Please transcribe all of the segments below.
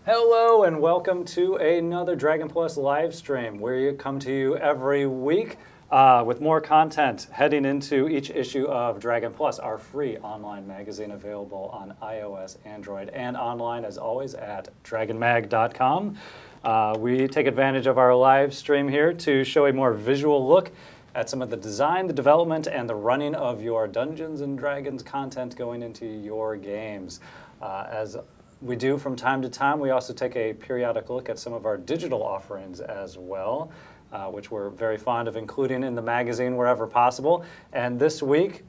Hello and welcome to another Dragon Plus live stream where we come to you every week with more content heading into each issue of Dragon Plus, our free online magazine available on iOS, Android, and online as always at dragonmag.com. We take advantage of our live stream here to show a more visual look at some of the design, the development, and the running of your Dungeons & Dragons content going into your games. As we do from time to time, we also take a periodic look at some of our digital offerings as well, which we're very fond of including in the magazine wherever possible. And this week,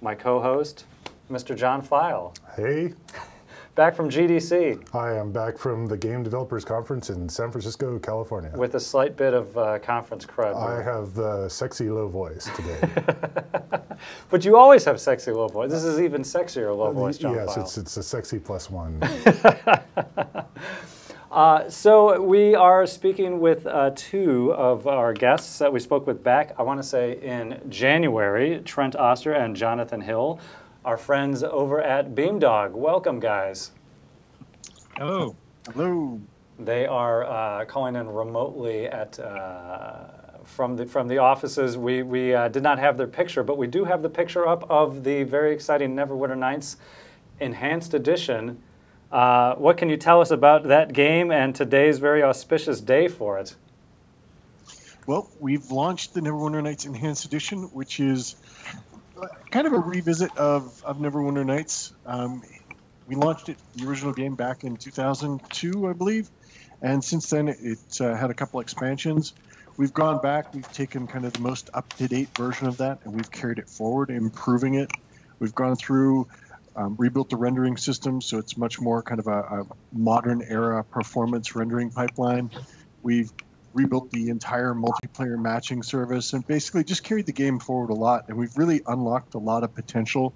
my co-host, Mr. John File. Hey. Back from GDC. Hi, I'm back from the Game Developers Conference in San Francisco, California. With a slight bit of conference crud. I have the sexy low voice today. But you always have sexy low voice. This is even sexier low voice, John Yes, File. it's a sexy +1. So we are speaking with two of our guests that we spoke with back, I want to say, in January, Trent Oster and Jonathan Hill, our friends over at Beamdog. Welcome, guys. Hello. Hello. They are calling in remotely at from the offices. We did not have their picture, but we do have the picture up of the very exciting Neverwinter Nights Enhanced Edition. What can you tell us about that game and today's very auspicious day for it? Well, we've launched the Neverwinter Nights Enhanced Edition, which is kind of a revisit of Neverwinter Nights. We launched it, the original game, back in 2002, I believe, and since then it had a couple expansions. We've gone back, we've taken kind of the most up-to-date version of that, and we've carried it forward, improving it. We've gone through, rebuilt the rendering system, so it's much more kind of a modern era performance rendering pipeline. We've rebuilt the entire multiplayer matching service and basically just carried the game forward a lot. And we've really unlocked a lot of potential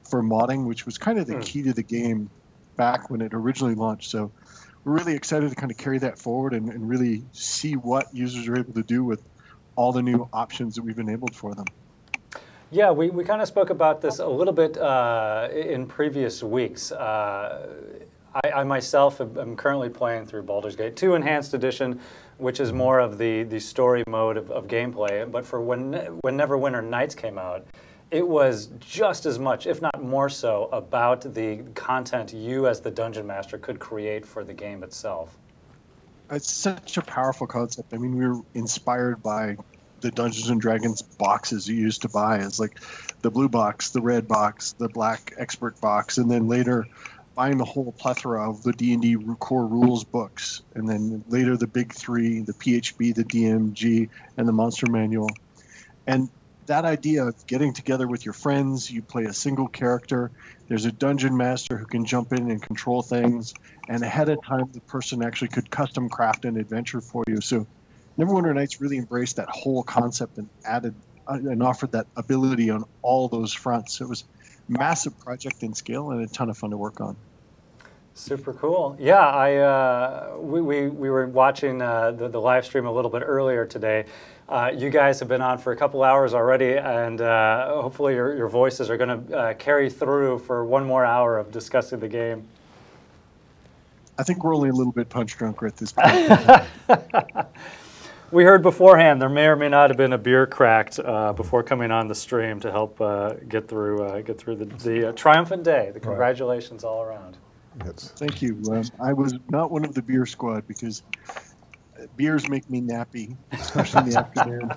for modding, which was kind of the key to the game back when it originally launched. So we're really excited to kind of carry that forward and really see what users are able to do with all the new options that we've enabled for them. Yeah, we kind of spoke about this a little bit in previous weeks. I myself am currently playing through Baldur's Gate 2 Enhanced Edition, which is more of the story mode of gameplay. But for when Neverwinter Nights came out, it was just as much, if not more so, about the content you as the Dungeon Master could create for the game itself. It's such a powerful concept. I mean, we were inspired by the Dungeons & Dragons boxes you used to buy, as like the blue box, the red box, the black expert box, and then later buying the whole plethora of the D&D core rules books, and then later the big three, the PHB, the DMG, and the Monster Manual. And that idea of getting together with your friends, you play a single character, there's a dungeon master who can jump in and control things, and ahead of time the person actually could custom craft an adventure for you. So Neverwinter Nights really embraced that whole concept and added and offered that ability on all those fronts. It was massive project in scale and a ton of fun to work on. Super cool. Yeah, we were watching the live stream a little bit earlier today. You guys have been on for a couple hours already, and hopefully your voices are going to carry through for one more hour of discussing the game. I think we're only a little bit punch drunk at this point. We heard beforehand there may or may not have been a beer cracked before coming on the stream to help get through the triumphant day. The congratulations all around. Yes. Thank you. I was not one of the beer squad because beers make me nappy, especially in the afternoon.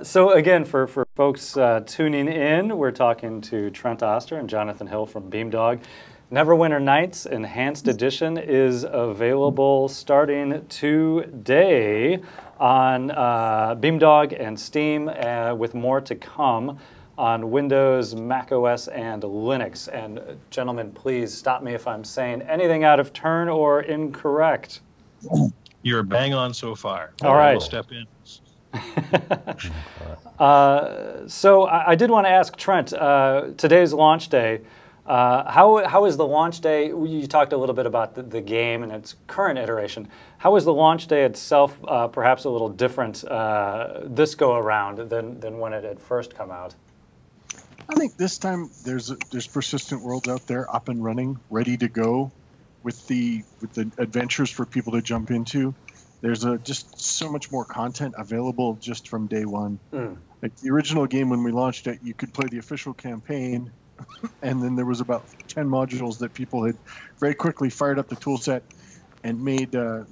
So again, for folks tuning in, we're talking to Trent Oster and Jonathan Hill from Beamdog. Neverwinter Nights Enhanced Edition is available starting today on Beamdog and Steam, with more to come on Windows, Mac OS, and Linux. And gentlemen, please stop me if I'm saying anything out of turn or incorrect. You're bang on so far. All right. We'll step in. So I did want to ask Trent, today's launch day, how is the launch day? You talked a little bit about the game and its current iteration. How is the launch day itself perhaps a little different this go around than when it had first come out? I think this time there's persistent worlds out there up and running, ready to go. with the adventures for people to jump into. There's just so much more content available just from day one. Like the original game, when we launched it, you could play the official campaign, and then there was about 10 modules that people had very quickly fired up the tool set and made a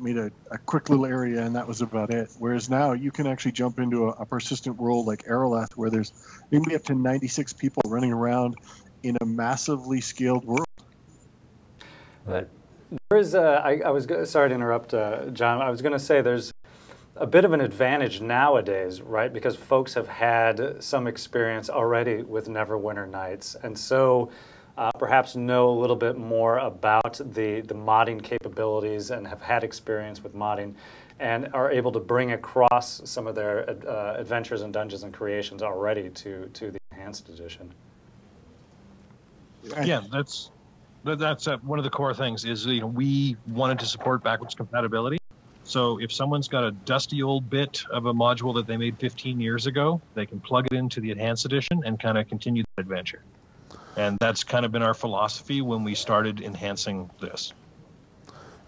quick little area, and that was about it. Whereas now you can actually jump into a persistent world like Aerolith, where there's maybe up to 96 people running around in a massively scaled world. There's sorry to interrupt, John. I was going to say there's a bit of an advantage nowadays, right? Because folks have had some experience already with Neverwinter Nights, and so perhaps know a little bit more about the modding capabilities and have had experience with modding, and are able to bring across some of their adventures and dungeons and creations already to the Enhanced Edition. Yeah, that's one of the core things is, we wanted to support backwards compatibility. So if someone's got a dusty old bit of a module that they made 15 years ago, they can plug it into the Enhanced Edition and kind of continue the adventure. And that's kind of been our philosophy when we started enhancing this.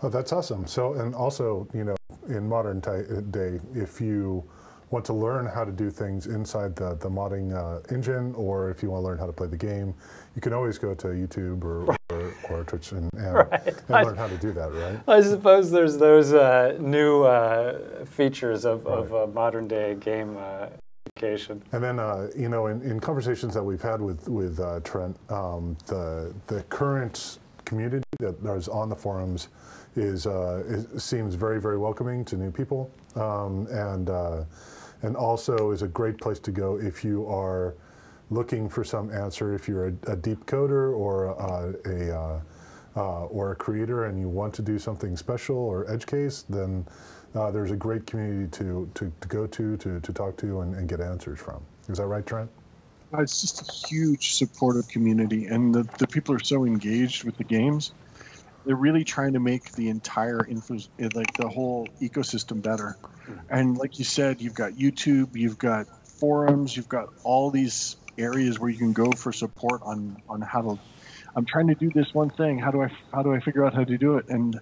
Oh, that's awesome. So, and also, in modern day, if you want to learn how to do things inside the modding engine, or if you want to learn how to play the game, you can always go to YouTube or Twitch and learn how to do that, right? I suppose there's those new features of modern day game education. And then, in conversations that we've had with Trent, the current community that is on the forums seems very, very welcoming to new people, and also is a great place to go if you are looking for some answer. If you're a deep coder or a creator and you want to do something special or edge case, then there's a great community to go to talk to and get answers from. Is that right, Trent? It's just a huge supportive community, and the people are so engaged with the games. They're really trying to make the entire the whole ecosystem better. And like you said, you've got YouTube, you've got forums, you've got all these areas where you can go for support on how to. I'm trying to do this one thing. How do I figure out how to do it? And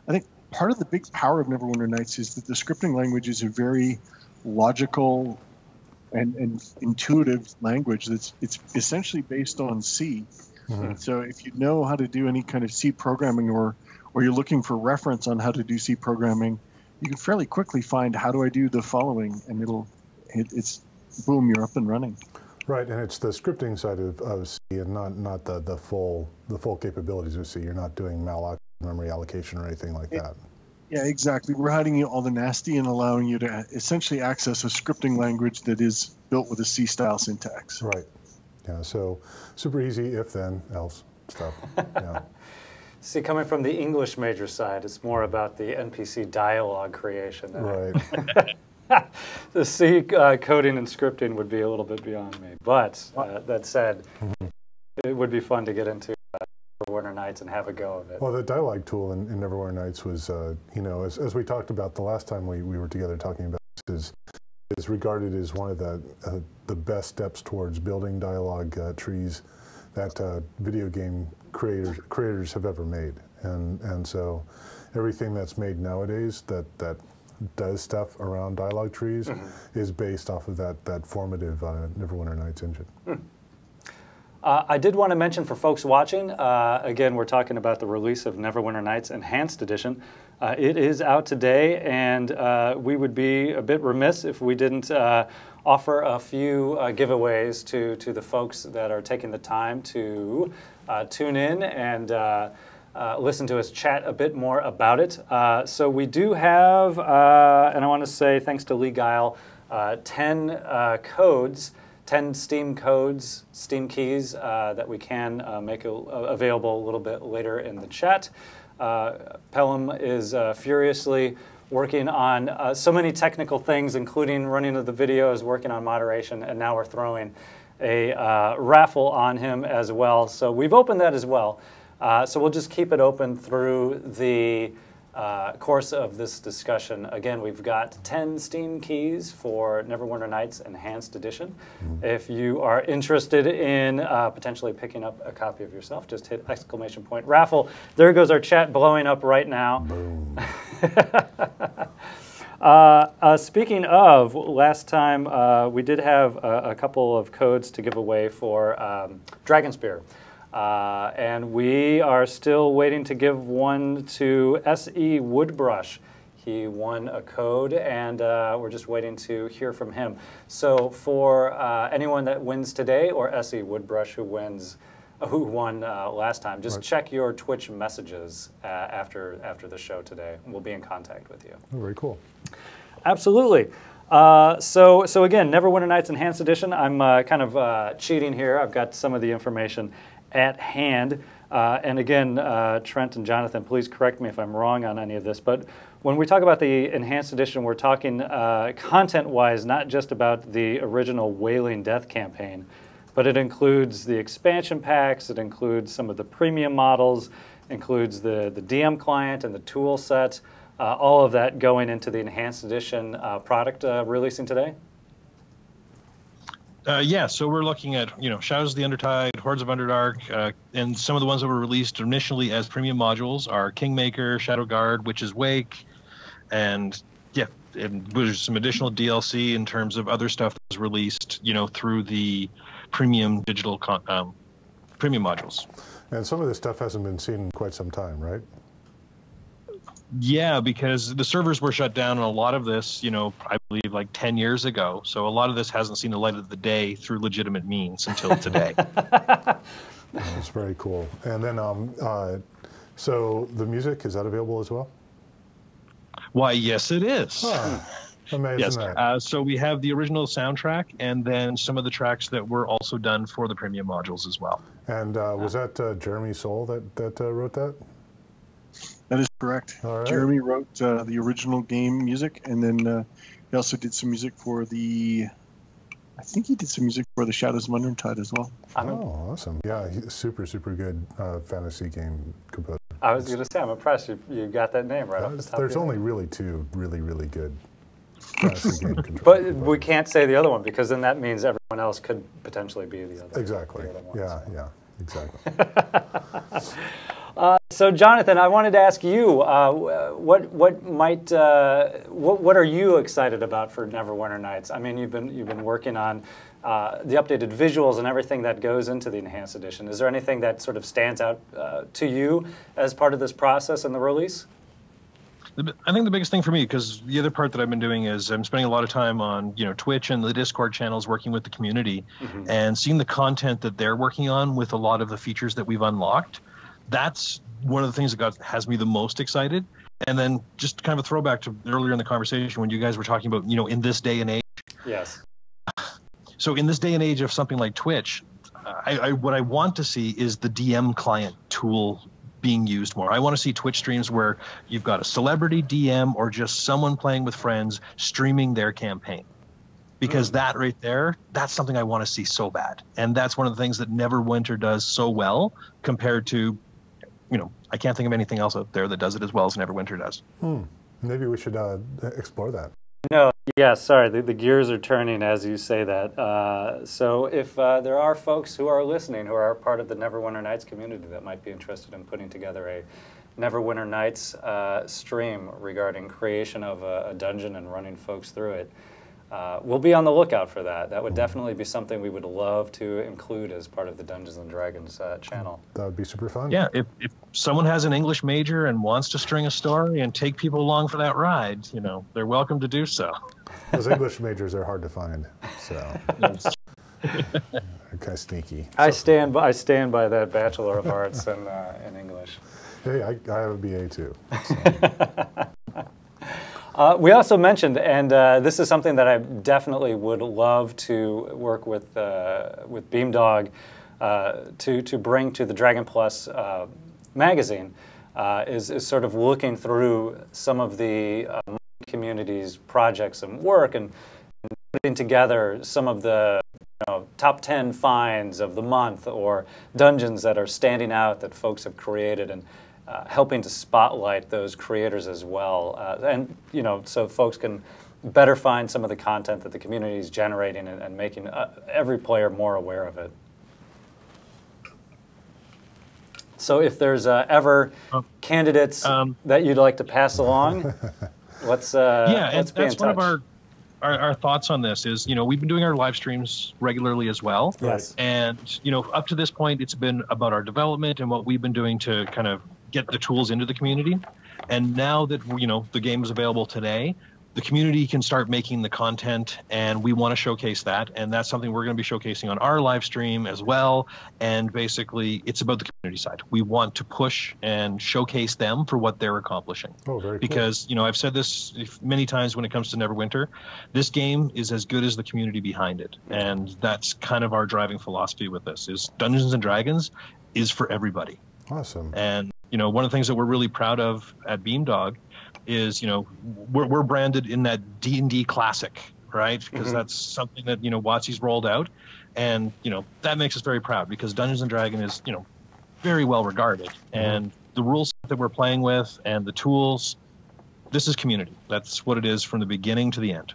I think part of the big power of Neverwinter Nights is that the scripting language is a very logical and intuitive language. It's essentially based on C. So if you know how to do any kind of C programming, or you're looking for reference on how to do C programming, you can fairly quickly find how do I do the following, and it's boom, you're up and running. Right, and it's the scripting side of C, and not the full capabilities of C. You're not doing malloc memory allocation or anything like that. Yeah, exactly. We're hiding you all the nasty and allowing you to essentially access a scripting language that is built with a C-style syntax. Right. Yeah, so super easy if then else stuff. Yeah. See, coming from the English major side, it's more about the NPC dialogue creation. Right. The C coding and scripting would be a little bit beyond me. But that said, it would be fun to get into Neverwinter Nights and have a go of it. Well, the dialogue tool in Neverwinter Nights was, as we talked about the last time we were together talking about this, is regarded as one of the best steps towards building dialogue trees that video game creators have ever made, and so everything that's made nowadays that does stuff around dialogue trees is based off of that formative Neverwinter Nights engine. I did want to mention for folks watching, again, we're talking about the release of Neverwinter Nights Enhanced Edition. It is out today, and we would be a bit remiss if we didn't offer a few giveaways to the folks that are taking the time to tune in and listen to us chat a bit more about it. So we do have, and I want to say thanks to Lee Guile, 10 codes, 10 Steam codes, Steam keys that we can make available a little bit later in the chat. Pelham is furiously working on so many technical things, including running of the videos, working on moderation, and now we're throwing a raffle on him as well. So we've opened that as well. So we'll just keep it open through the course of this discussion, again, we've got 10 Steam keys for Neverwinter Nights Enhanced Edition. If you are interested in potentially picking up a copy of yourself, just hit ! raffle. There goes our chat blowing up right now. Boom. Speaking of, last time we did have a couple of codes to give away for Dragon Spear. And we are still waiting to give one to S.E. Woodbrush. He won a code, and we're just waiting to hear from him. So for anyone that wins today, or S.E. Woodbrush who won last time, just check your Twitch messages after the show today. We'll be in contact with you. Oh, very cool. Absolutely. So again, Neverwinter Nights Enhanced Edition. I'm kind of cheating here. I've got some of the information at hand. And again, Trent and Jonathan, please correct me if I'm wrong on any of this. But when we talk about the Enhanced Edition, we're talking content-wise, not just about the original Wailing Death campaign, but it includes the expansion packs, it includes some of the premium models, includes the DM client and the tool set, all of that going into the Enhanced Edition product releasing today? Yeah, so we're looking at, Shadows of the Undertide, Hordes of Underdark, and some of the ones that were released initially as premium modules are Kingmaker, Shadowguard, Witch's Wake, and there's some additional DLC in terms of other stuff that was released, through the premium digital premium modules. And some of this stuff hasn't been seen in quite some time, right? Yeah, because the servers were shut down, and a lot of this, I believe like 10 years ago. So a lot of this hasn't seen the light of the day through legitimate means until today. That's very cool. And then, so the music, is that available as well? Why, yes, it is. Amazing. Yes. That. So we have the original soundtrack, and then some of the tracks that were also done for the premium modules as well. And was that Jeremy Soule that wrote that? That is correct. All right. Jeremy wrote the original game music, and then he also did some music for I think he did some music for the Shadows of Undertide as well. Oh, awesome. Yeah, he's super good fantasy game composer. I was going to say, I'm impressed you got that name right off the top. There's only really two really good fantasy game composers. But we can't say the other one, because then that means everyone else could potentially be the other. Exactly. The other one, Yeah, exactly. So, Jonathan, I wanted to ask you, what are you excited about for Neverwinter Nights? I mean, you've been working on the updated visuals and everything that goes into the Enhanced Edition. Is there anything that sort of stands out to you as part of this process and the release? I think the biggest thing for me, because the other part that I've been doing is I'm spending a lot of time on Twitch and the Discord channels, working with the community, and seeing the content that they're working on with a lot of the features that we've unlocked. That's one of the things that has me the most excited. And then just kind of a throwback to earlier in the conversation when you guys were talking about, in this day and age. Yes. So in this day and age of something like Twitch, what I want to see is the DM client tool being used more. I want to see Twitch streams where you've got a celebrity DM or just someone playing with friends streaming their campaign. Because that right there, that's something I want to see so bad. And that's one of the things that Neverwinter does so well compared to, I can't think of anything else out there that does it as well as Neverwinter does. Maybe we should explore that. No, yeah, sorry, the gears are turning as you say that. So if there are folks who are listening who are part of the Neverwinter Nights community that might be interested in putting together a Neverwinter Nights stream regarding creation of a dungeon and running folks through it, we'll be on the lookout for that. That would definitely be something we would love to include as part of the Dungeons & Dragons channel. That would be super fun. Yeah, if someone has an English major and wants to string a story and take people along for that ride, they're welcome to do so. Those English majors are hard to find, so they're kind of sneaky. I stand by that Bachelor of Arts in English. Hey, I have a BA too. So. We also mentioned, and this is something that I definitely would love to work with Beamdog to bring to the Dragon Plus magazine, is sort of looking through some of the community's projects and work and putting together some of the top 10 finds of the month or dungeons that are standing out that folks have created. And helping to spotlight those creators as well, and so folks can better find some of the content that the community is generating and making every player more aware of it. So if there's ever candidates that you'd like to pass along, let's and be in that's one touch. of our thoughts on this is, we've been doing our live streams regularly as well. Yes. And, up to this point, it's been about our development and what we've been doing to kind of get the tools into the community. And now that, the game is available today, the community can start making the content, and we want to showcase that. And that's something we're going to be showcasing on our live stream as well. And basically, it's about the community side. We want to push and showcase them for what they're accomplishing. Oh, very cool. Because, I've said this many times when it comes to Neverwinter, this game is as good as the community behind it. And that's kind of our driving philosophy with this, is Dungeons & Dragons is for everybody. Awesome. And, one of the things that we're really proud of at Beamdog is, we're branded in that D&D classic, right? Because that's something that, WotC's rolled out. And, that makes us very proud, because Dungeons & Dragons is, very well regarded. And the rules that we're playing with and the tools, this is community. That's what it is from the beginning to the end.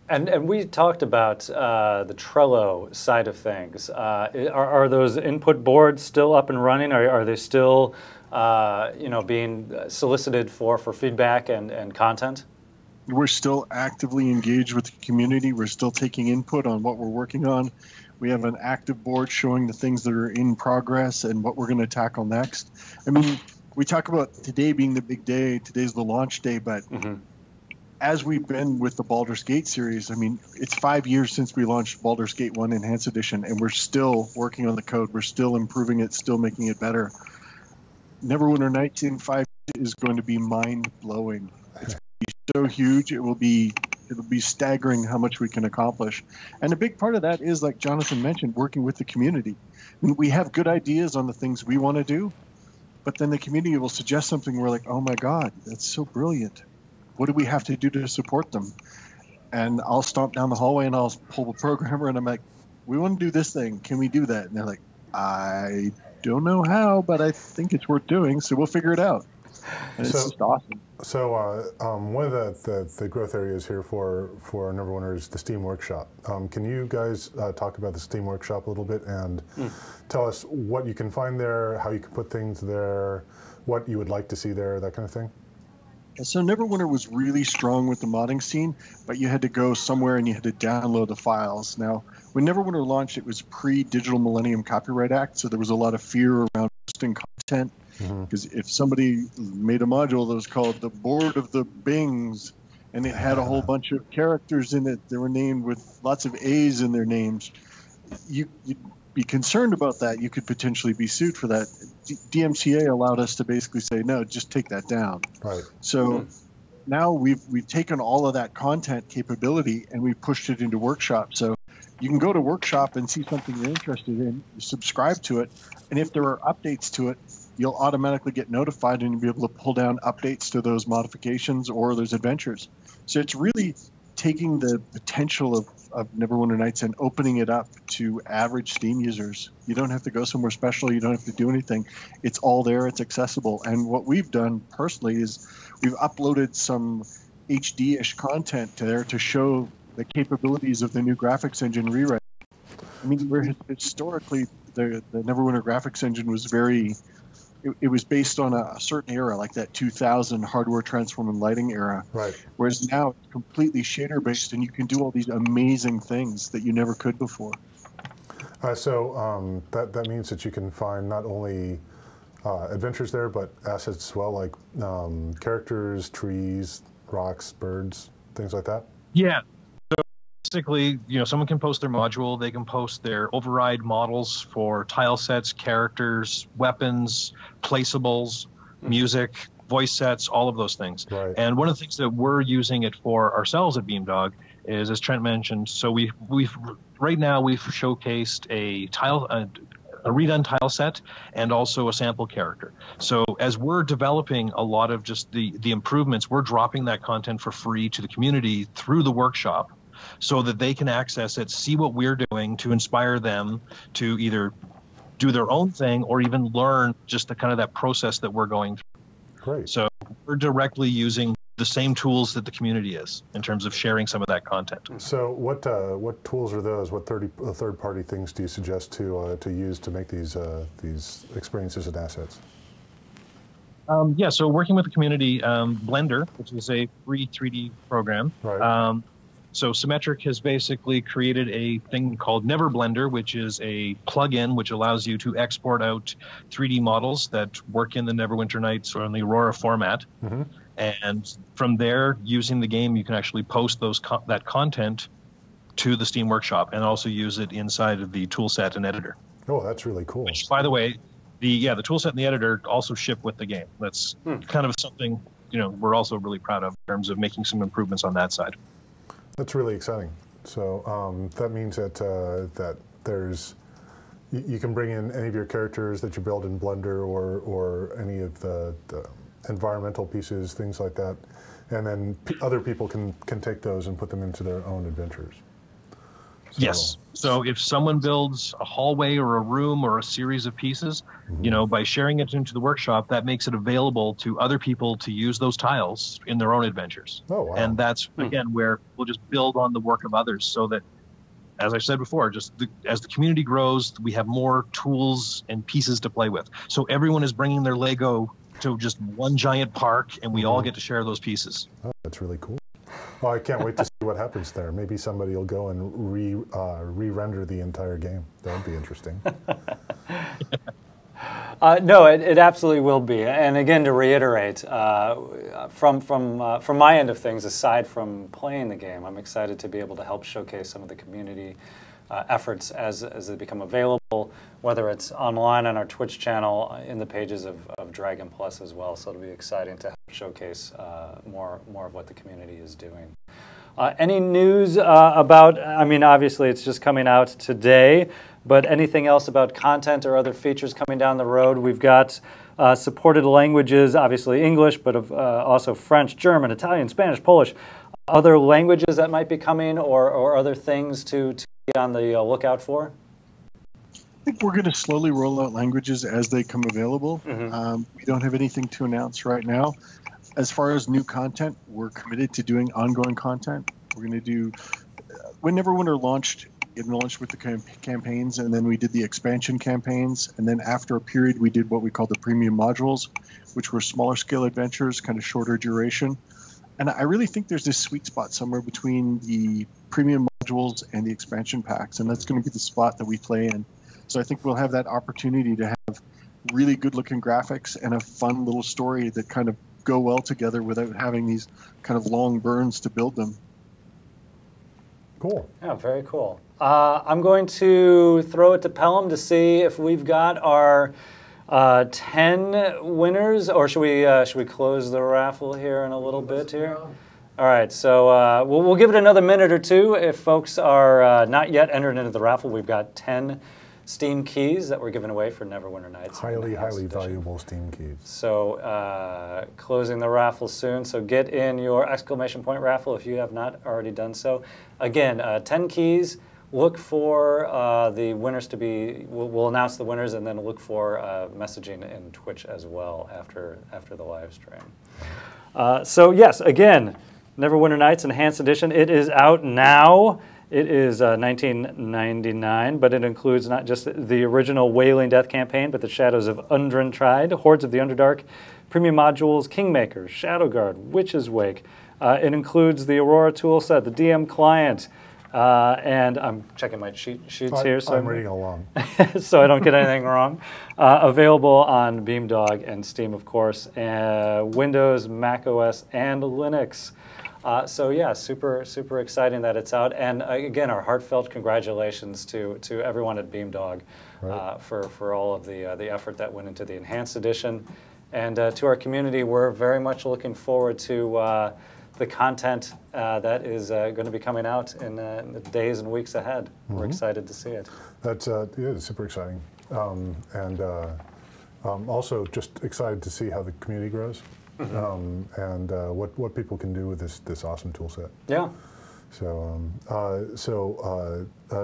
And we talked about the Trello side of things. Are those input boards still up and running? Are they still being solicited for feedback and content? We're still actively engaged with the community. We're still taking input on what we're working on. We have an active board showing the things that are in progress and what we're going to tackle next. I mean, we talk about today being the big day. Today's the launch day, but as we've been with the Baldur's Gate series, I mean, it's 5 years since we launched Baldur's Gate 1 Enhanced Edition, and we're still working on the code. We're still improving it, still making it better. Neverwinter Nights in 5 is going to be mind-blowing. It's going to be so huge, it'll be staggering how much we can accomplish. And a big part of that is, like Jonathan mentioned, working with the community. I mean, we have good ideas on the things we want to do, but then the community will suggest something we're like, oh my God, that's so brilliant. What do we have to do to support them? And I'll stomp down the hallway and I'll pull the programmer and I'm like, we want to do this thing. Can we do that? And they're like, I don't know how, but I think it's worth doing, so we'll figure it out. And it's just awesome. So one of the growth areas here for Neverwinter is the Steam Workshop. Can you guys talk about the Steam Workshop a little bit and tell us what you can find there, how you can put things there, what you would like to see there, that kind of thing? So Neverwinter was really strong with the modding scene, but you had to go somewhere and you had to download the files. Now, when Neverwinter launched, it was pre-Digital Millennium Copyright Act, so there was a lot of fear around posting content. Because if somebody made a module that was called the Board of the Bings, and it had a whole bunch of characters in it that were named with lots of A's in their names, you'd be concerned about that. You could potentially be sued for that. DMCA allowed us to basically say, no, just take that down. Right. So now we've taken all of that content capability and we've pushed it into Workshop. So you can go to Workshop and see something you're interested in, you subscribe to it, and if there are updates to it, you'll automatically get notified and you'll be able to pull down updates to those modifications or those adventures. So it's really taking the potential of Neverwinter Nights and opening it up to average Steam users. You don't have to go somewhere special. You don't have to do anything. It's all there. It's accessible. And what we've done personally is we've uploaded some HD-ish content to there to show the capabilities of the new graphics engine rewrite. I mean, historically, the Neverwinter graphics engine was very... It was based on a certain era, like that 2000 hardware transform and lighting era. Right. Whereas now it's completely shader based, and you can do all these amazing things that you never could before. So that means that you can find not only adventures there, but assets as well, like characters, trees, rocks, birds, things like that. Yeah. Basically, someone can post their module, they can post their override models for tile sets, characters, weapons, placeables, music, voice sets, all of those things. Right. And one of the things that we're using it for ourselves at Beamdog is, as Trent mentioned, so right now we've showcased a redone tile set and also a sample character. So as we're developing a lot of just the improvements, we're dropping that content for free to the community through the workshop, so that they can access it, see what we're doing to inspire them to either do their own thing or even learn just the kind of that process that we're going through. Great. So we're directly using the same tools that the community is in terms of sharing some of that content. So what tools are those? What third-party things do you suggest to use to make these experiences and assets? Yeah, so working with the community, Blender, which is a free 3D program. Right. So Symmetric has basically created a thing called Neverblender, which is a plugin which allows you to export out 3D models that work in the Neverwinter Nights or in the Aurora format. Mm-hmm. And from there, using the game, you can actually post that content to the Steam Workshop and also use it inside of the toolset and editor. Oh, that's really cool. Which, by the way, the toolset and the editor also ship with the game. That's kind of something we're also really proud of in terms of making some improvements on that side. That's really exciting. So that means that you can bring in any of your characters that you build in Blender or any of the environmental pieces, things like that, and then other people can take those and put them into their own adventures. So, yes. So if someone builds a hallway or a room or a series of pieces, by sharing it into the workshop, that makes it available to other people to use those tiles in their own adventures. Oh, wow. And that's, again, where we'll just build on the work of others so that, as I said before, as the community grows, we have more tools and pieces to play with. So everyone is bringing their Lego to just one giant park, and we all get to share those pieces. Oh, that's really cool. Well, I can't wait to see what happens there. Maybe somebody will go and re-render the entire game. That would be interesting. No, it absolutely will be. And again, to reiterate, from my end of things, aside from playing the game, I'm excited to be able to help showcase some of the community efforts as they become available, whether it's online on our Twitch channel, in the pages of Dragon Plus as well. So it'll be exciting to help showcase more of what the community is doing. Any news about, obviously it's just coming out today, but anything else about content or other features coming down the road? We've got supported languages, obviously English, but also French, German, Italian, Spanish, Polish. Other languages that might be coming or other things to be on the lookout for? I think we're going to slowly roll out languages as they come available. We don't have anything to announce right now. As far as new content, we're committed to doing ongoing content. We're going to do, when Neverwinter launched, it launched with the campaigns, and then we did the expansion campaigns, and then after a period we did what we call the premium modules, which were smaller scale adventures, kind of shorter duration. And I really think there's this sweet spot somewhere between the premium modules and the expansion packs, and that's going to be the spot that we play in. So I think we'll have that opportunity to have really good looking graphics and a fun little story that kind of go well together without having these kind of long burns to build them. Cool. Yeah, very cool. I'm going to throw it to Pelham to see if we've got our 10 winners, or should we close the raffle here in a little bit here? All right, so we'll give it another minute or two. If folks are not yet entered into the raffle, we've got 10 Steam keys that we're giving away for Neverwinter Nights. Highly valuable Steam keys. So closing the raffle soon. So get in your exclamation point raffle if you have not already done so. Again, 10 keys. Look for the winners to be. We'll announce the winners and then look for messaging in Twitch as well after the live stream. So yes, again, Neverwinter Nights Enhanced Edition. It is out now. It is $19.99, but it includes not just the original Wailing Death campaign, but the Shadows of Undrentried, Hordes of the Underdark, premium modules, Kingmaker, Shadowguard, Witch's Wake. It includes the Aurora toolset, the DM client, and I'm checking my sheets here. So I'm reading along. so I don't get anything wrong. Available on Beamdog and Steam, of course, Windows, Mac OS, and Linux. So yeah, super exciting that it's out, and again, our heartfelt congratulations to everyone at Beamdog for all of the effort that went into the Enhanced Edition, and to our community. We're very much looking forward to the content that is going to be coming out in the days and weeks ahead. We're excited to see it. That's it's super exciting, and also just excited to see how the community grows. And what people can do with this awesome tool set. Yeah. So,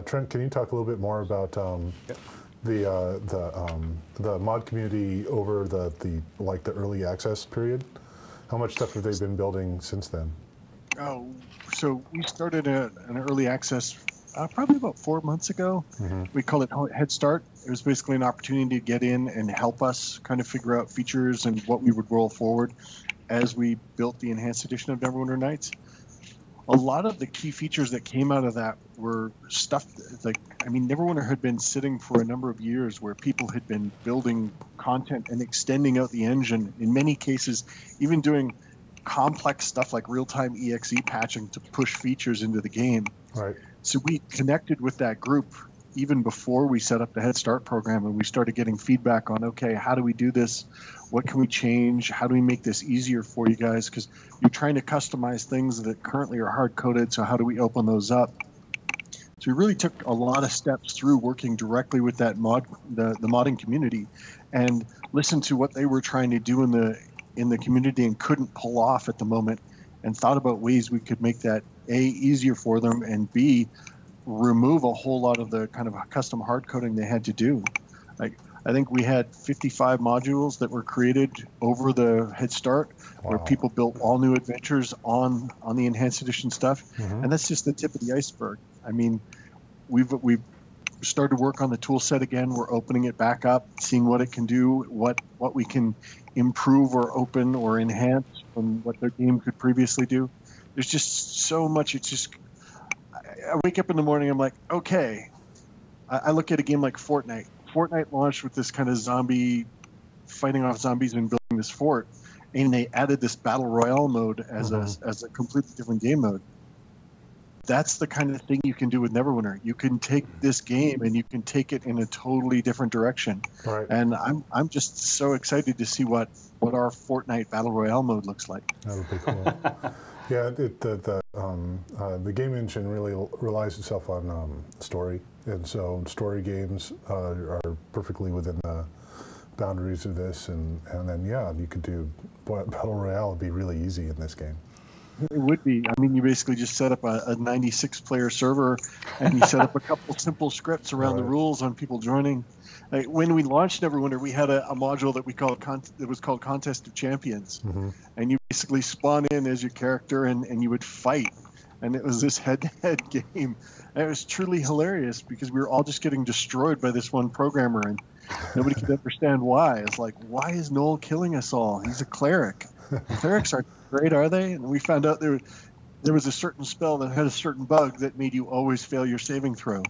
Trent, can you talk a little bit more about the mod community over the early access period? How much stuff have they been building since then? Oh, so we started an early access probably about 4 months ago. Mm-hmm. We call it Head Start. It was basically an opportunity to get in and help us kind of figure out features and what we would roll forward as we built the enhanced edition of Neverwinter Nights. A lot of the key features that came out of that were stuff Neverwinter had been sitting for a number of years where people had been building content and extending out the engine, in many cases even doing complex stuff like real-time exe patching to push features into the game. Right. So we connected with that group even before we set up the Head Start program, and we started getting feedback on, okay, how do we do this? What can we change? How do we make this easier for you guys? Because you're trying to customize things that currently are hard-coded, so how do we open those up? So we really took a lot of steps through working directly with that the modding community, and listened to what they were trying to do in the community and couldn't pull off at the moment, and thought about ways we could make that A, easier for them, and B, remove a whole lot of the kind of custom hard coding they had to do. Like, I think we had 55 modules that were created over the Head Start, where people built all new adventures on the enhanced edition stuff. Mm-hmm. And that's just the tip of the iceberg. I mean, we've started work on the tool set again. We're opening it back up, seeing what it can do, what we can improve or open or enhance from what their game could previously do. There's just so much. It's just, I wake up in the morning, I'm like, okay. I look at a game like Fortnite. Fortnite launched with this kind of zombie, fighting off zombies and building this fort, and they added this Battle Royale mode as a completely different game mode. That's the kind of thing you can do with Neverwinter. You can take this game and you can take it in a totally different direction. Right. And I'm just so excited to see what our Fortnite Battle Royale mode looks like. That would be cool. Yeah, the game engine really relies itself on story, and so story games are perfectly within the boundaries of this. And then you could do Battle Royale would be really easy in this game. It would be. I mean, you basically just set up a 96-player server, and you set up a couple simple scripts around the rules on people joining. Like, when we launched Neverwinter, we had a module that we called that was called Contest of Champions, and you basically spawn in as your character, and you would fight, and it was this head-to-head game. And it was truly hilarious because we were all just getting destroyed by this one programmer, and nobody could understand why. It's like, why is Noel killing us all? He's a cleric. Clerics aren't great, are they? And we found out there was a certain spell that had a certain bug that made you always fail your saving throw.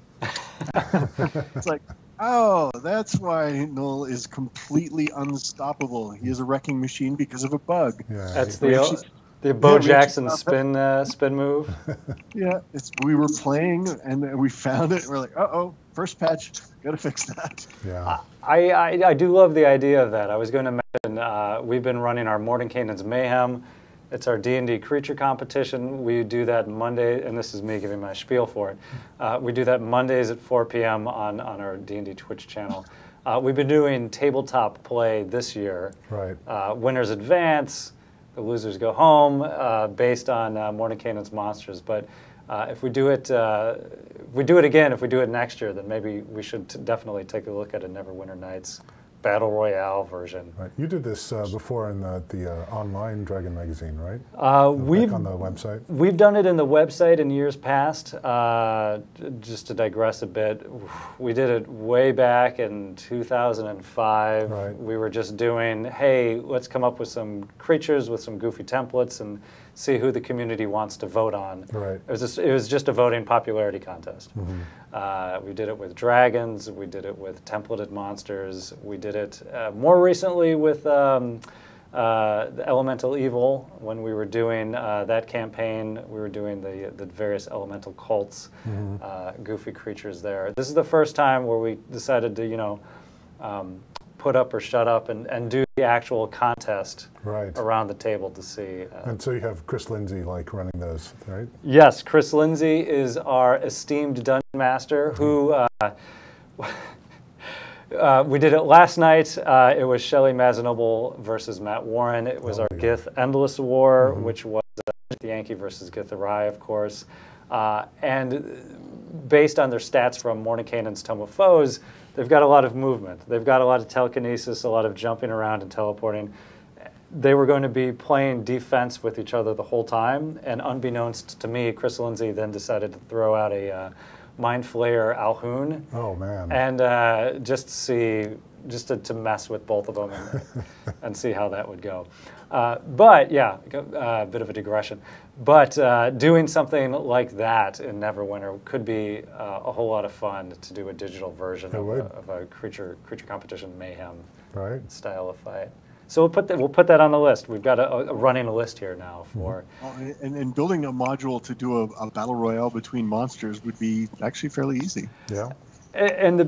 It's like, oh, that's why Noel is completely unstoppable. He is a wrecking machine because of a bug. Yeah, that's the Bo Jackson spin move. Yeah, we were playing and we found it. And we're like, uh-oh, first patch, got to fix that. Yeah. I do love the idea of that. I was going to mention we've been running our Mordenkainen's Mayhem. It's our D&D creature competition. We do that Monday, and this is me giving my spiel for it. We do that Mondays at 4 p.m. on our D&D Twitch channel. We've been doing tabletop play this year. Right. Winners advance, the losers go home, based on Mordenkainen's monsters. But if we do it again, if we do it next year, then maybe we should definitely take a look at a Neverwinter Nights Battle Royale version. Right. You did this before in the online Dragon magazine, right? We've on the website. We've done it in the website in years past. Just to digress a bit, we did it way back in 2005. Right. We were just doing, hey, let's come up with some creatures with some goofy templates and see who the community wants to vote on. Right. It was just a voting popularity contest. We did it with dragons. We did it with templated monsters. We did it more recently with the Elemental Evil. When we were doing that campaign, we were doing the various elemental cults, goofy creatures there. This is the first time where we decided to, put up or shut up and do the actual contest around the table to see. And so you have Chris Lindsay running those, right? Yes, Chris Lindsay is our esteemed dungeon master who we did it last night. It was Shelley Mazanoble versus Matt Warren. It was our Gith Endless War, which was the Yankee versus Gith Arai, of course. And based on their stats from Mordenkainen's Tome of Foes, they've got a lot of movement. They've got a lot of telekinesis, a lot of jumping around and teleporting. They were going to be playing defense with each other the whole time, and unbeknownst to me, Chris Lindsay then decided to throw out a Mind Flayer Alhoon. Oh, man. And just to mess with both of them and see how that would go. But yeah, a bit of a digression. But doing something like that in Neverwinter could be a whole lot of fun to do a digital version of a creature competition mayhem style of fight. So we'll put that on the list. We've got a running list here now for. And building a module to do a battle royale between monsters would be actually fairly easy. Yeah. And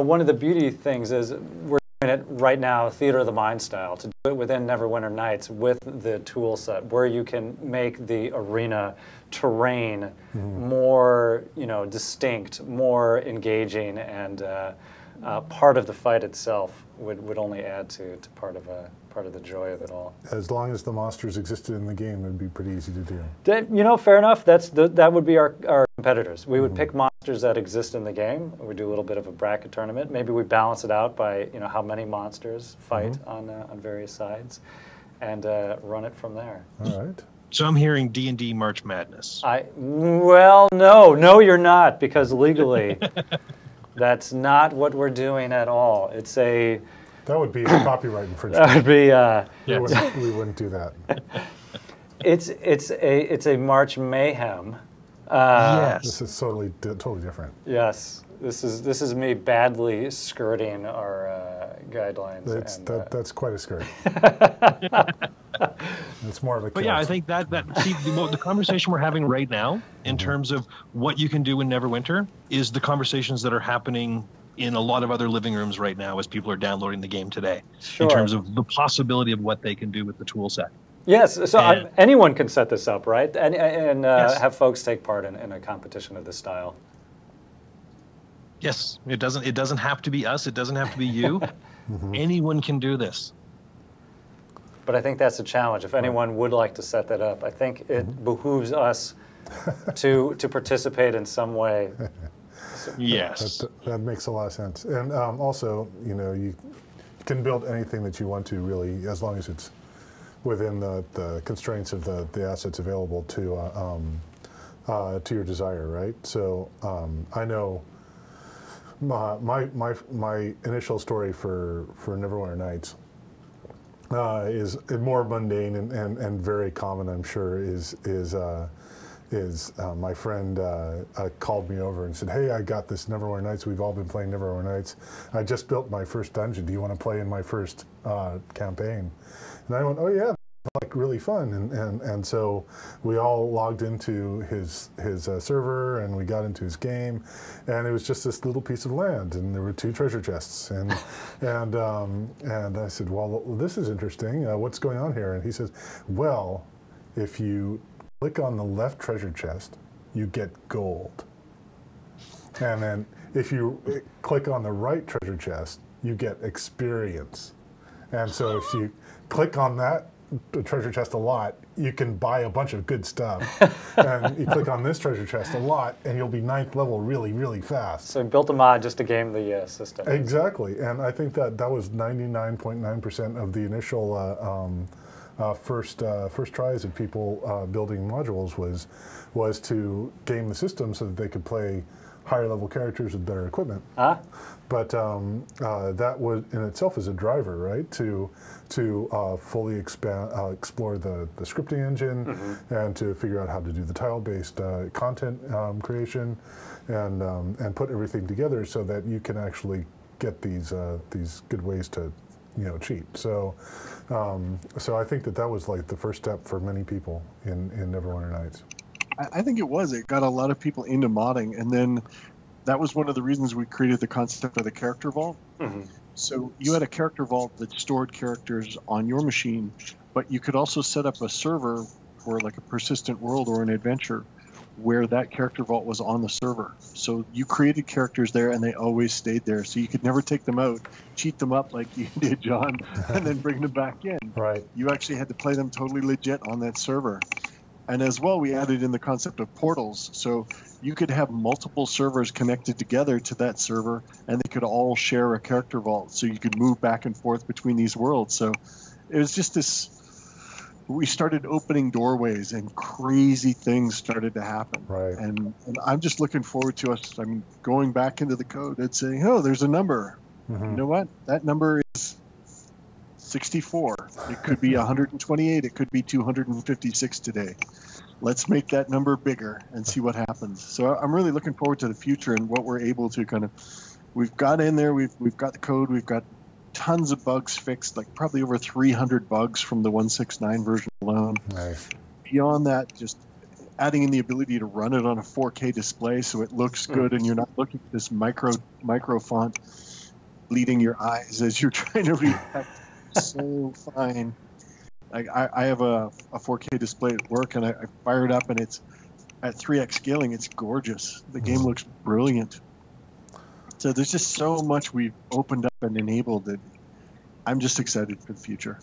one of the beauty things is we're doing it right now, Theater of the Mind style, to do it within Neverwinter Nights with the tool set, where you can make the arena terrain more, distinct, more engaging, and part of the fight itself would only add to part of the joy of it all. As long as the monsters existed in the game, it'd be pretty easy to do. Fair enough. That would be our competitors. We would pick monsters that exist in the game. We do a little bit of a bracket tournament. Maybe we balance it out by how many monsters fight on various sides, and run it from there. All right. So I'm hearing D&D March Madness. No, you're not, because legally, that's not what we're doing at all. It's a. That would be a copyright infringement. That would be. We wouldn't do that. It's a March Mayhem. Yes. This is totally different. Yes. This is me badly skirting our guidelines. That's quite a skirt. It's more of a. But yeah, I think that the conversation we're having right now, in terms of what you can do in Neverwinter, is the conversations that are happening in a lot of other living rooms right now as people are downloading the game today. Sure. In terms of the possibility of what they can do with the tool set. Yes, so anyone can set this up, right? And Yes. have folks take part in a competition of this style. Yes, it doesn't have to be us. It doesn't have to be you. Anyone can do this. But I think that's a challenge. If anyone would like to set that up, I think it behooves us to participate in some way. Yes. That makes a lot of sense. And also, you can build anything that you want to, really, as long as it's within the constraints of the assets available to your desire, right? So I know my initial story for Neverwinter Nights is more mundane and very common, I'm sure, is my friend called me over and said, "Hey, I got this Neverwinter Nights. We've all been playing Neverwinter Nights. I just built my first dungeon. Do you want to play in my first campaign?" And I went, "Oh yeah, like really fun." And so we all logged into his server, and we got into his game, and it was just this little piece of land, and there were 2 treasure chests, and I said, "Well, this is interesting. What's going on here?" And he says, "Well, if you click on the left treasure chest, you get gold. And then if you click on the right treasure chest, you get experience. And so if you click on that treasure chest a lot, you can buy a bunch of good stuff. And you click on this treasure chest a lot, and you'll be 9th level really, really fast." So we built a mod just to game the system. Exactly. And I think that was 99.9% of the initial first tries of people building modules was to game the system so that they could play higher level characters with better equipment. But that was in itself is a driver, right? To fully explore the scripting engine and to figure out how to do the tile-based content creation and put everything together so that you can actually get these good ways to cheat. So I think that was like the first step for many people in Neverwinter Nights. I think it was. It got a lot of people into modding, and then that was one of the reasons we created the concept of the character vault. So you had a character vault that stored characters on your machine, but you could also set up a server for like a persistent world or an adventure where that character vault was on the server. So you created characters there, and they always stayed there. So you could never take them out, cheat them up like you did, John, and then bring them back in. Right. You actually had to play them totally legit on that server. And as well, we added in the concept of portals. So you could have multiple servers connected together to that server, and they could all share a character vault. So you could move back and forth between these worlds. So it was just this, we started opening doorways and crazy things started to happen. Right. And I'm just looking forward to us, going back into the code and saying, oh, there's a number. Mm-hmm. You know what? That number is 64. It could be 128. It could be 256 today. Let's make that number bigger and see what happens. So I'm really looking forward to the future and what we're able to kind of, we've got in there, we've got the code, we've got tons of bugs fixed, like probably over 300 bugs from the 169 version alone. Nice. Beyond that, just adding in the ability to run it on a 4K display so it looks good and you're not looking at this micro font bleeding your eyes as you're trying to read. So fine. I have a 4K display at work, and I fire it up, and it's at 3x scaling. It's gorgeous. The game looks brilliant. So there's just so much we've opened up and enabled that I'm just excited for the future.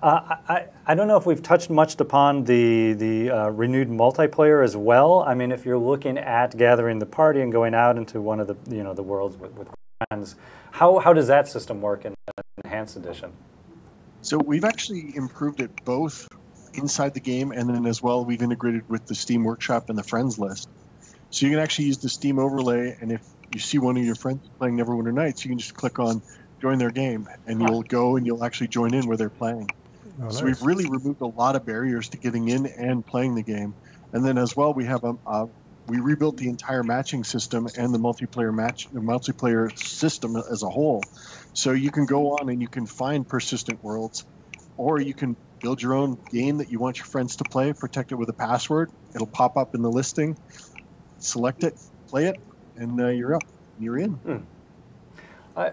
I don't know if we've touched much upon the renewed multiplayer as well. I mean, if you're looking at gathering the party and going out into one of the the worlds with friends, how does that system work in the Enhanced Edition? So we've actually improved it both inside the game, and then as well we've integrated with the Steam Workshop and the friends list. So you can actually use the Steam overlay, and if you see one of your friends playing Neverwinter Nights, you can just click on join their game, and you'll go and you'll actually join in where they're playing. Oh, nice. So we've really removed a lot of barriers to getting in and playing the game. And then as well, we have we rebuilt the entire matching system and the multiplayer system as a whole. So you can go on and you can find persistent worlds, or you can build your own game that you want your friends to play, protect it with a password. It'll pop up in the listing, select it, play it, and you're up. You're in. I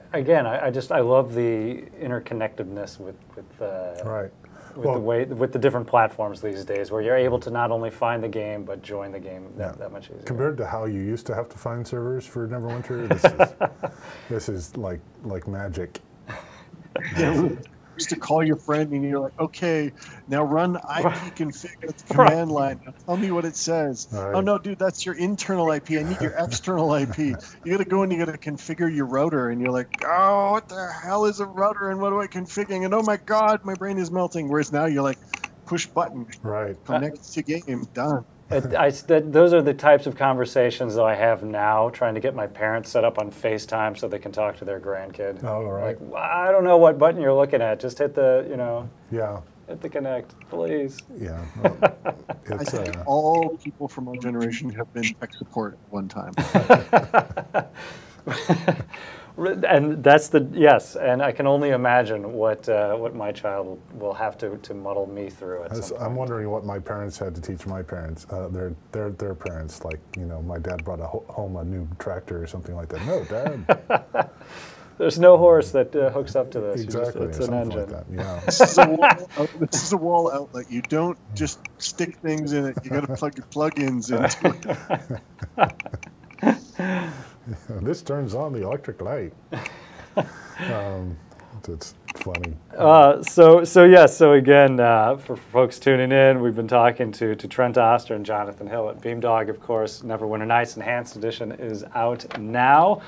love the interconnectedness with Right. with the different platforms these days, where you're able to not only find the game but join the game that much easier. Compared to how you used to have to find servers for Neverwinter, this is like magic. Yeah, used to call your friend and you're like, okay, now run IP config at the command line. Now tell me what it says. Right. Oh no, dude, that's your internal IP. I need your external IP. You gotta go and you gotta configure your router, and you're like, oh, what the hell is a router and what do I configure? And oh my god, my brain is melting. Whereas now you're like, push button, right? Connect to game, done. Those are the types of conversations that I have now, trying to get my parents set up on FaceTime so they can talk to their grandkid. Oh, right. Like, I don't know what button you're looking at. Just hit the, Yeah. hit the connect, please. Yeah. I think all people from our generation have been tech support at one time. And that's yes, and I can only imagine what my child will have to muddle me through at some point. I'm wondering what my parents had to teach my parents, their parents. Like, my dad brought home a new tractor or something like that. No, Dad. There's no horse that hooks up to this. Exactly. It's an engine. Like that. Yeah. This is a wall outlet. You don't just stick things in it. You got to plug your plug-ins into it. This turns on the electric light. It's funny. So again, for folks tuning in, we've been talking to Trent Oster and Jonathan Hill at Beamdog. Of course, Neverwinter Nights Enhanced Edition is out now.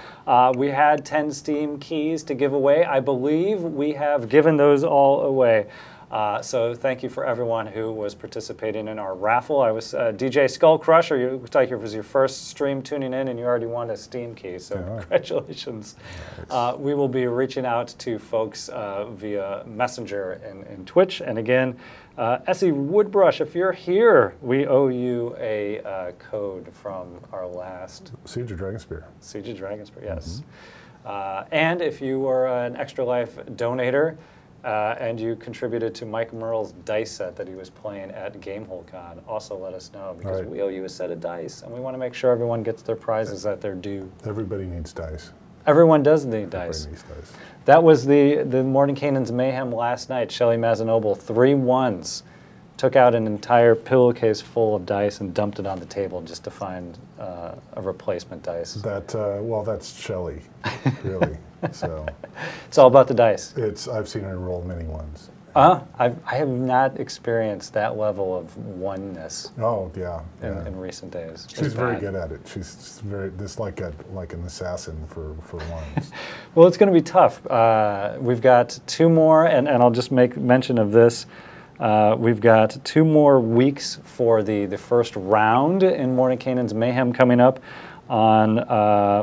We had 10 Steam keys to give away. I believe we have given those all away. So thank you for everyone who was participating in our raffle. I was DJ Skull Crusher. You looked like it was your first stream tuning in, and you already won a Steam key. So congratulations. Nice. We will be reaching out to folks via Messenger and Twitch. And again, Essie Woodbrush, if you're here, we owe you a code from our last Siege of Dragonspear. Siege of Dragonspear, yes. And if you were an Extra Life donator, and you contributed to Mike Merle's dice set that he was playing at GameholeCon, also let us know, because we owe you a set of dice, and we want to make sure everyone gets their prizes that they're due. Everybody needs dice. Everyone does need dice. Needs dice. That was the Mordenkainen's Mayhem last night. Shelley Mazanoble, 3 1s. Took out an entire pillowcase full of dice and dumped it on the table just to find a replacement dice. That's Shelley, really. So it's all about the dice. I've seen her roll many ones. I have not experienced that level of oneness Oh yeah, yeah. in recent days. She's It's very bad. good at it. She's very this like an assassin for ones. Well, it's going to be tough. We've got 2 more, and I'll just make mention of this. We've got 2 more weeks for the first round in Mordenkainen's Mayhem coming up. On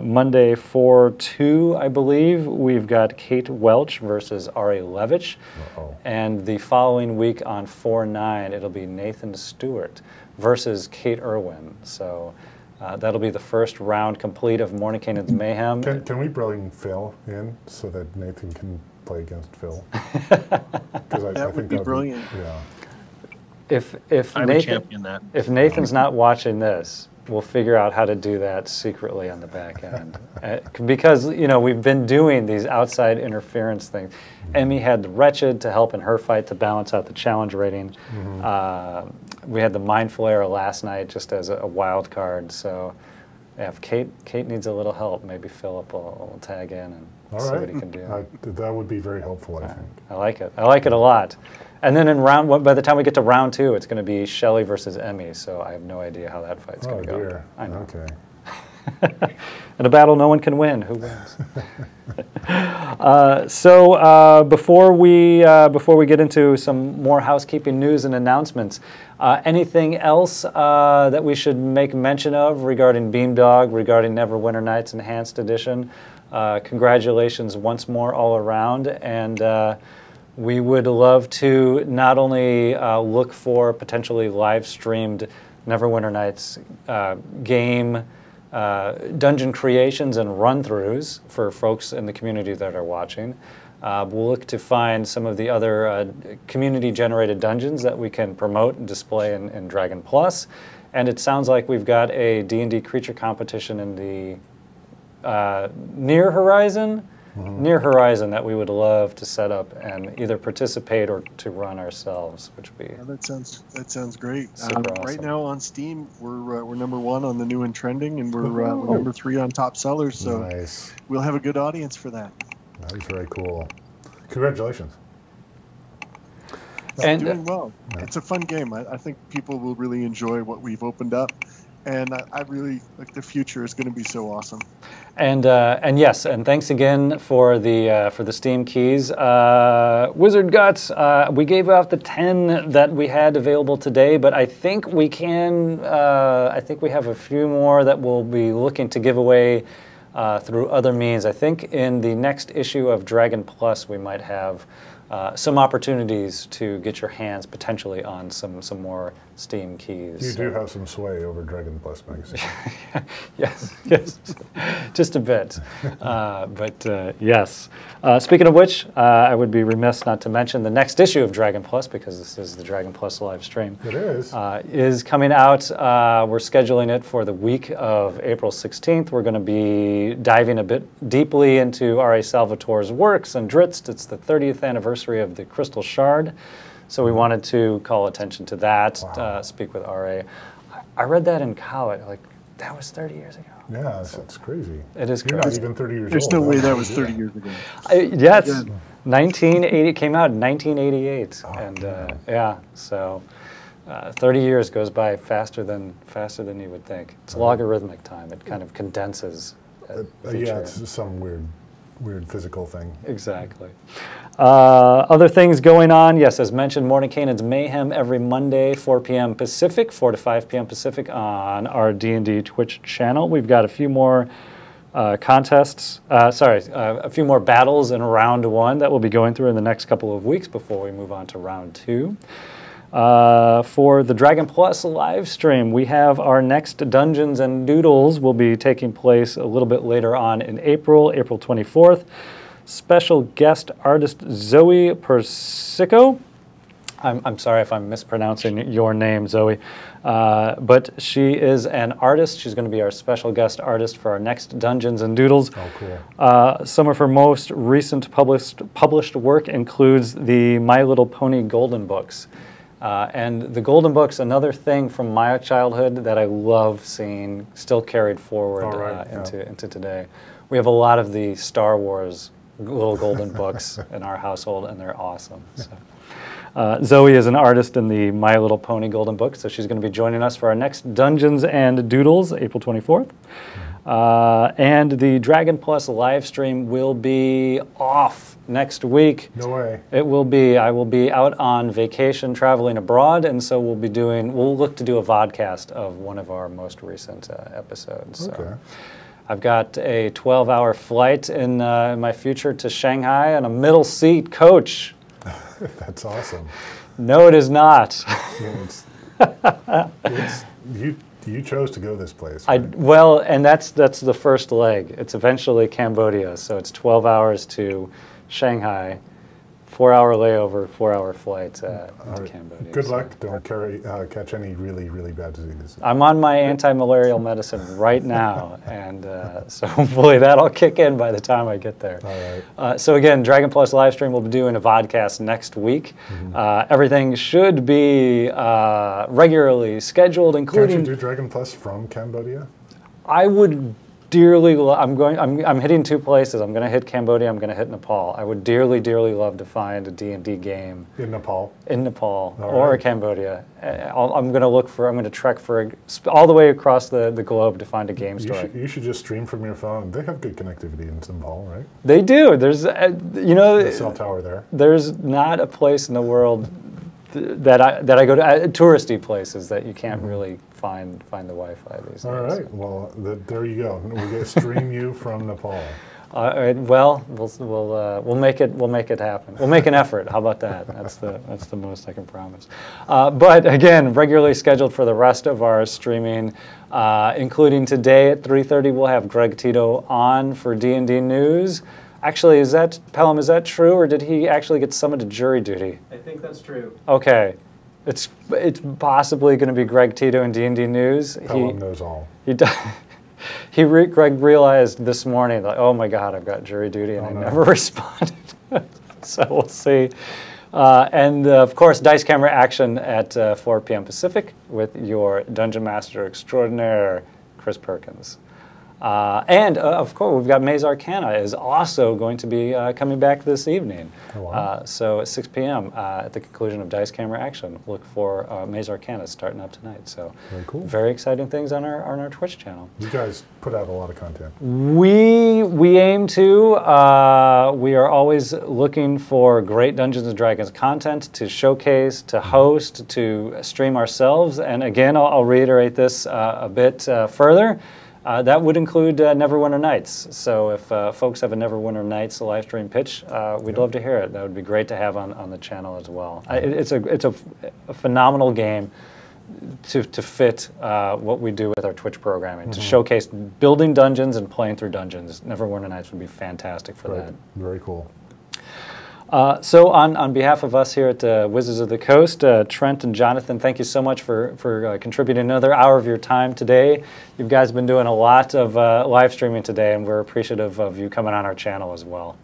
Monday 4/2, I believe, we've got Kate Welch versus Ari Levitch. Uh-oh. And the following week on 4/9, it'll be Nathan Stewart versus Kate Irwin. So that'll be the first round complete of Mordenkainen's Mayhem. Can we bring Phil in so that Nathan can play against Phil? Because That would be brilliant. Yeah. If I would champion that. If Nathan's not watching this, we'll figure out how to do that secretly on the back end. Because, we've been doing these outside interference things. Emmy had the Wretched to help in her fight to balance out the challenge rating. We had the Mind Flayer last night just as a wild card. So yeah, if Kate needs a little help, maybe Philip will tag in and see what he can do. That would be very helpful, I think. I like it. I like it a lot. And then by the time we get to round 2, it's going to be Shelley versus Emmy. So I have no idea how that fight's going to go. Dear. I know. Okay. In a battle no one can win, who wins? Before we get into some more housekeeping news and announcements, anything else that we should make mention of regarding Beamdog, regarding Neverwinter Nights Enhanced Edition? Congratulations once more all around, and we would love to not only look for potentially live-streamed Neverwinter Nights game dungeon creations and run-throughs for folks in the community that are watching. We'll look to find some of the other community-generated dungeons that we can promote and display in Dragon Plus. And it sounds like we've got a D&D creature competition in the near horizon that we would love to set up and either participate or to run ourselves, which would be That sounds great. Super Right awesome. now on Steam, we're number 1 on the new and trending, and we're number 3 on top sellers. So Nice. we'll have a good audience for that. That is very cool. Congratulations. And Doing well. It's a fun game. I think people will really enjoy what we've opened up, and I really like the future is going to be so awesome. And yes, and thanks again for the Steam keys, Wizard Guts. We gave out the 10 that we had available today, but I think we can. I think we have a few more that we'll be looking to give away through other means. I think in the next issue of Dragon Plus, we might have some opportunities to get your hands potentially on some more Steam keys. You do have some sway over Dragon Plus magazine. Yes, just a bit. But yes. Speaking of which, I would be remiss not to mention the next issue of Dragon Plus, because this is the Dragon Plus live stream. It Is coming out. We're scheduling it for the week of April 16th. We're going to be diving a bit deeply into R.A. Salvatore's works and Drizzt. It's the 30th anniversary of the Crystal Shard. So we wanted to call attention to that, Wow. speak with R.A. I read that in college. Like, that was 30 years ago. Yeah, it's crazy. It is You're crazy. not even 30 years There's old. no way huh? that was 30 years ago. Yeah, it's 1980. Came out in 1988, and yeah, so 30 years goes by faster than you would think. It's logarithmic time. It kind of condenses. Yeah, it's some weird physical thing. Exactly. Other things going on, yes, as mentioned, Mordenkainen's Mayhem every Monday, 4 p.m. Pacific, 4 to 5 p.m. Pacific on our D&D Twitch channel. We've got a few more contests, a few more battles in round 1 that we'll be going through in the next couple of weeks before we move on to round 2. For the Dragon Plus live stream, we have our next Dungeons and Doodles will be taking place a little bit later on in April 24th. Special guest artist Zoe Persico. I'm sorry if I'm mispronouncing your name, Zoe, but she is an artist. She's going to be our special guest artist for our next Dungeons and Doodles. Oh, cool. Some of her most recent published work includes the My Little Pony Golden Books. And the Golden Books, another thing from my childhood that I love seeing still carried forward into today. We have a lot of the Star Wars little golden books in our household, and they're awesome. So. Zoe is an artist in the My Little Pony Golden Book, so she's going to be joining us for our next Dungeons and Doodles, April 24th. And the Dragon Plus live stream will be off next week. No way. It will be. I will be out on vacation traveling abroad, and so we'll look to do a vodcast of one of our most recent episodes. Okay. So I've got a 12-hour flight in my future to Shanghai and a middle seat coach. That's awesome. No, it is not. You chose to go this place. Right? Well, and that's the first leg. It's eventually Cambodia, so it's 12 hours to Shanghai, 4-hour layover, 4-hour flight to Cambodia. Good luck. Don't catch any really, really bad diseases. I'm on my anti-malarial medicine right now, and so hopefully that'll kick in by the time I get there. All right. So again, Dragon Plus Livestream will be doing a vodcast next week. Everything should be regularly scheduled, including... Can't you do Dragon Plus from Cambodia? I would dearly. I'm hitting 2 places. I'm going to hit Cambodia. I'm going to hit Nepal. I would dearly, dearly love to find a D&D game In Nepal? in Nepal All or right. Cambodia. I'm going to trek all the way across the globe to find a game store. You should just stream from your phone. They have good connectivity in Nepal, right? They do. There's, The cell tower there. there's not a place in the world that I go to, touristy places, that you can't really find the Wi-Fi these days. All right. Well, there you go. We get to stream you from Nepal. All right, well, we'll make it happen. We'll make an effort. How about that? That's the most I can promise. But again, regularly scheduled for the rest of our streaming, including today at 3:30. We'll have Greg Tito on for D&D News. Actually, Pelham, is that true, or did he actually get summoned to jury duty? I think that's true. Okay, it's possibly going to be Greg Tito in D&D News. Pelham knows all. Greg realized this morning, like, oh my God, I've got jury duty, and I never responded. So we'll see. And of course, Dice Camera Action at 4 p.m. Pacific with your Dungeon Master Extraordinaire, Chris Perkins. And of course, we've got Maze Arcana is also going to be coming back this evening. Oh, wow. So at 6 p.m. At the conclusion of Dice Camera Action, look for Maze Arcana starting up tonight. So Very cool. Very exciting things on our Twitch channel. You guys put out a lot of content. We aim to. We are always looking for great Dungeons and Dragons content to showcase, to host, to stream ourselves. And again, I'll reiterate this a bit further. That would include Neverwinter Nights. So if folks have a Neverwinter Nights live stream pitch, we'd love to hear it. That would be great to have on the channel as well. It's a phenomenal game to fit what we do with our Twitch programming, to showcase building dungeons and playing through dungeons. Neverwinter Nights would be fantastic for that. Very cool. So on behalf of us here at Wizards of the Coast, Trent and Jonathan, thank you so much for contributing another hour of your time today. You guys have been doing a lot of live streaming today, and we're appreciative of you coming on our channel as well.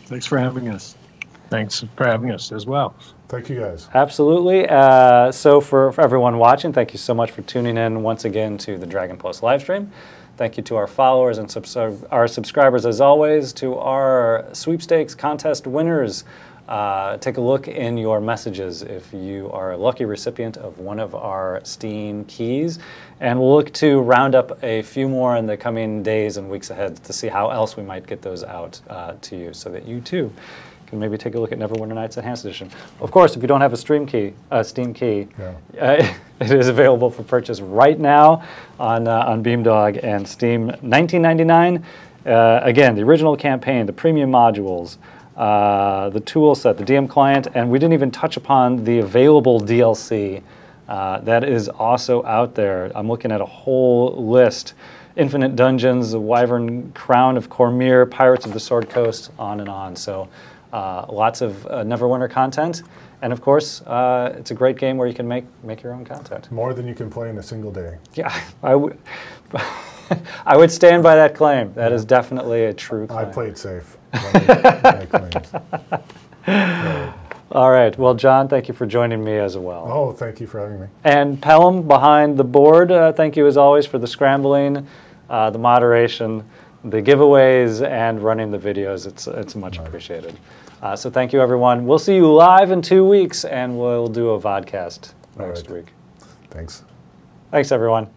Thanks for having us. Thanks for having us as well. Thank you, guys. Absolutely. So for everyone watching, thank you so much for tuning in once again to the Dragon Plus live stream. Thank you to our followers and our subscribers, as always, to our sweepstakes contest winners. Take a look in your messages if you are a lucky recipient of one of our Steam keys. And we'll look to round up a few more in the coming days and weeks ahead to see how else we might get those out to you, so that you too can maybe take a look at Neverwinter Nights Enhanced Edition. Of course, if you don't have a Steam key, it is available for purchase right now on Beamdog and Steam. $19.99. Again, the original campaign, the premium modules, the tool set, the DM client, and we didn't even touch upon the available DLC that is also out there. I'm looking at a whole list. Infinite Dungeons, the Wyvern Crown of Cormyr, Pirates of the Sword Coast, on and on. So lots of Neverwinter content. And of course, it's a great game where you can make your own content. More than you can play in a single day. Yeah, I I would stand by that claim. That is definitely a true claim. I played safe. Right. All right. Well, John, thank you for joining me as well. Oh, thank you for having me. And Pelham behind the board, thank you as always for the scrambling, the moderation, the giveaways and running the videos. It's much appreciated. So thank you, everyone. We'll see you live in 2 weeks, and we'll do a vodcast next week. Thanks. Thanks, everyone.